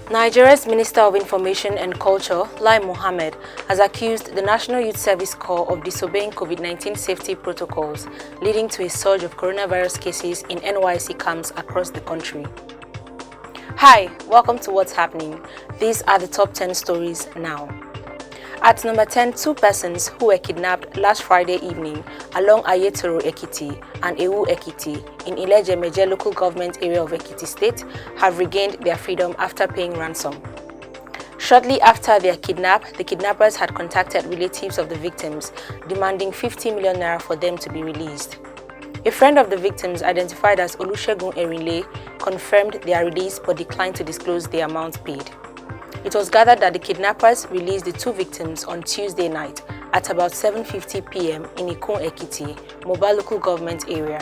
Nigeria's Minister of Information and Culture, Mohammed, has accused the National Youth Service Corps of disobeying COVID-19 safety protocols, leading to a surge of coronavirus cases in NYSC camps across the country. Hi, welcome to What's Happening. These are the top 10 stories now. At number 10, two persons who were kidnapped last Friday evening along Ayetoro Ekiti and Ewu Ekiti in Ileje local government area of Ekiti State have regained their freedom after paying ransom. Shortly after their kidnap, the kidnappers had contacted relatives of the victims, demanding 50 million naira for them to be released. A friend of the victims, identified as Olusegun Erinle, confirmed their release but declined to disclose the amount paid. It was gathered that the kidnappers released the two victims on Tuesday night at about 7:50 p.m. in Ikun Ekiti, Mobile local government area.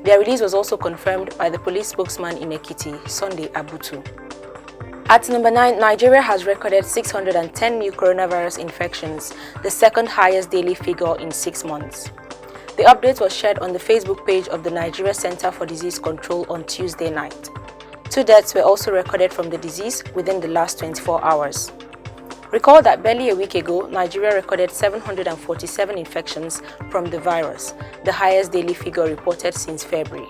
Their release was also confirmed by the police spokesman in Ekiti, Sunday Abutu. At number 9, Nigeria has recorded 610 new coronavirus infections, the second highest daily figure in 6 months. The update was shared on the Facebook page of the Nigeria Center for Disease Control on Tuesday night. 2 deaths were also recorded from the disease within the last 24 hours. Recall that barely a week ago, Nigeria recorded 747 infections from the virus, the highest daily figure reported since February.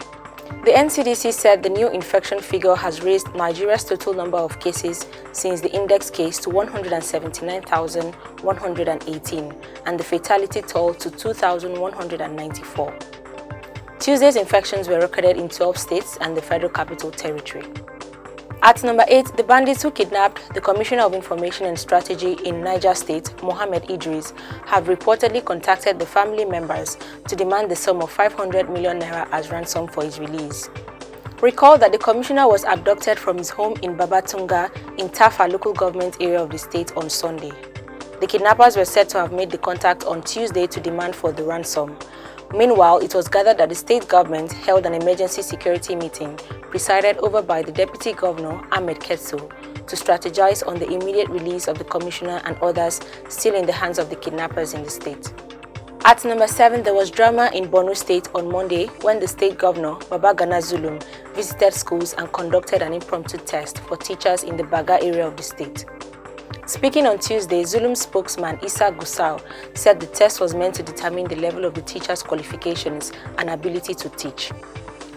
The NCDC said the new infection figure has raised Nigeria's total number of cases since the index case to 179,118 and the fatality toll to 2,194. Tuesday's infections were recorded in 12 states and the Federal Capital Territory. At number 8, the bandits who kidnapped the Commissioner of Information and Strategy in Niger State, Mohammed, have reportedly contacted the family members to demand the sum of 500 million naira as ransom for his release. Recall that the commissioner was abducted from his home in Babatunga in Tafa local government area of the state on Sunday. The kidnappers were said to have made the contact on Tuesday to demand for the ransom. Meanwhile, it was gathered that the state government held an emergency security meeting presided over by the Deputy Governor, Ahmed Ketso, to strategize on the immediate release of the commissioner and others still in the hands of the kidnappers in the state. At number 7, there was drama in Borno State on Monday when the state governor, Babagana Zulum, visited schools and conducted an impromptu test for teachers in the Baga area of the state. Speaking on Tuesday, Zulum spokesman Issa Gusau said the test was meant to determine the level of the teachers' qualifications and ability to teach.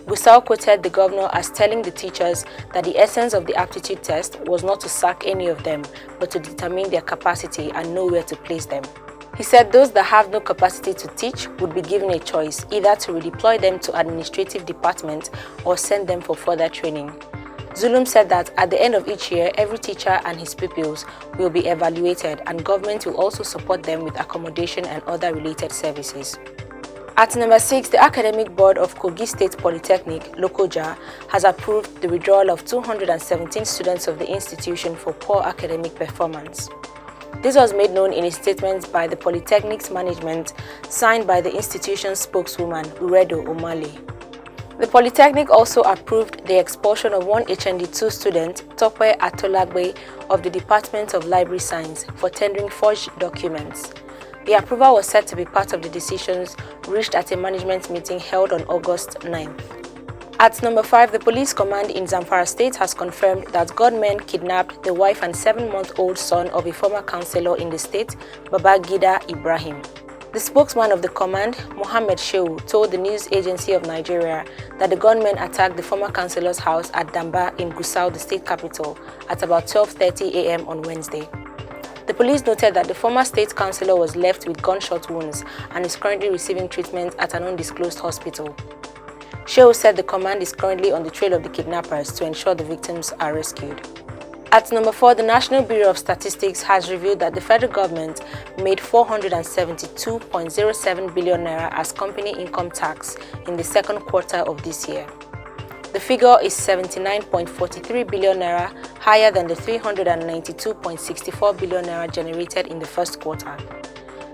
Gusau quoted the governor as telling the teachers that the essence of the aptitude test was not to sack any of them, but to determine their capacity and know where to place them. He said those that have no capacity to teach would be given a choice, either to redeploy them to administrative department or send them for further training. Zulum said that at the end of each year, every teacher and his pupils will be evaluated and government will also support them with accommodation and other related services. At number 6, the Academic Board of Kogi State Polytechnic, Lokoja, has approved the withdrawal of 217 students of the institution for poor academic performance. This was made known in a statement by the Polytechnic's management, signed by the institution's spokeswoman, Uredo Omale. The Polytechnic also approved the expulsion of one HND2 student, Tope Atolagbe, of the Department of Library Science for tendering forged documents. The approval was said to be part of the decisions reached at a management meeting held on August 9th. At number 5, the police command in Zamfara State has confirmed that gunmen kidnapped the wife and 7-month-old son of a former councillor in the state, Babangida Ibrahim. The spokesman of the command, Mohammed, told the news agency of Nigeria that the gunmen attacked the former councillor's house at Damba in Gusau, the state capital, at about 12:30 a.m. on Wednesday. The police noted that the former state councillor was left with gunshot wounds and is currently receiving treatment at an undisclosed hospital. Shehu said the command is currently on the trail of the kidnappers to ensure the victims are rescued. At number 4, the National Bureau of Statistics has revealed that the federal government made 472.07 billion naira as company income tax in the second quarter of this year. The figure is 79.43 billion naira higher than the 392.64 billion naira generated in the first quarter.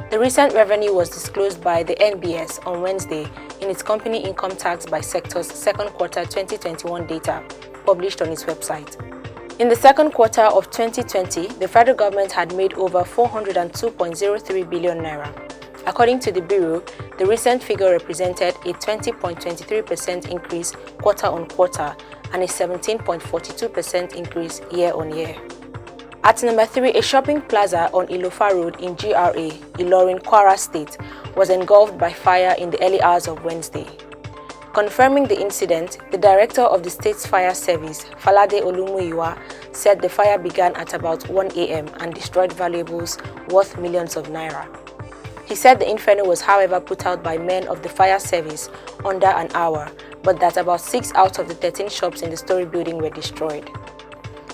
The recent revenue was disclosed by the NBS on Wednesday in its company income tax by sectors second quarter 2021 data published on its website. In the second quarter of 2020, the federal government had made over 402.03 billion naira. According to the Bureau, the recent figure represented a 20.23% increase quarter-on-quarter and a 17.42% increase year-on-year. At number 3, a shopping plaza on Ilofa Road in GRA, Ilorin, Kwara State, was engulfed by fire in the early hours of Wednesday. Confirming the incident, the director of the state's fire service, Falade Olumuyiwa, said the fire began at about 1 a.m. and destroyed valuables worth millions of naira. He said the inferno was, however, put out by men of the fire service under an hour, but that about 6 out of the 13 shops in the story building were destroyed.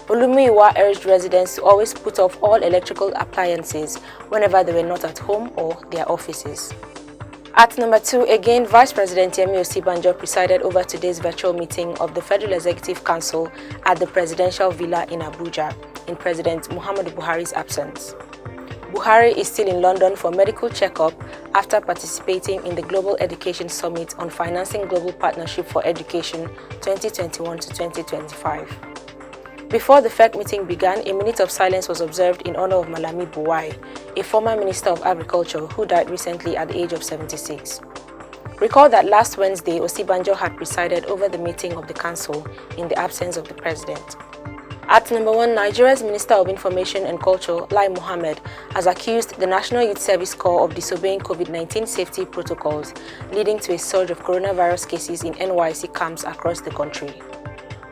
Olumuyiwa urged residents to always put off all electrical appliances whenever they were not at home or their offices. At number 2, again, Vice President Yemi Osinbajo presided over today's virtual meeting of the Federal Executive Council at the Presidential Villa in Abuja, in President Muhammad Buhari's absence. Buhari is still in London for medical checkup after participating in the Global Education Summit on Financing Global Partnership for Education 2021 to 2025. Before the FEC meeting began, a minute of silence was observed in honor of Malami Buwai, a former Minister of Agriculture who died recently at the age of 76. Recall that last Wednesday, Osinbajo had presided over the meeting of the Council in the absence of the President. At number 1, Nigeria's Minister of Information and Culture, Mohammed, has accused the National Youth Service Corps of disobeying COVID-19 safety protocols, leading to a surge of coronavirus cases in NYSC camps across the country.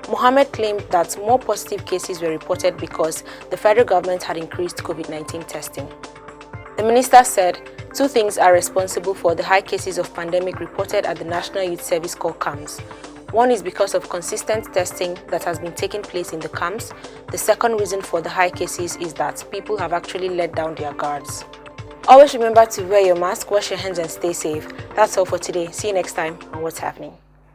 Mohammed claimed that more positive cases were reported because the federal government had increased COVID-19 testing. The minister said 2 things are responsible for the high cases of pandemic reported at the National Youth Service Corps camps. One is because of consistent testing that has been taking place in the camps. The second reason for the high cases is that people have actually let down their guards. Always remember to wear your mask, wash your hands and stay safe. That's all for today. See you next time on What's Happening.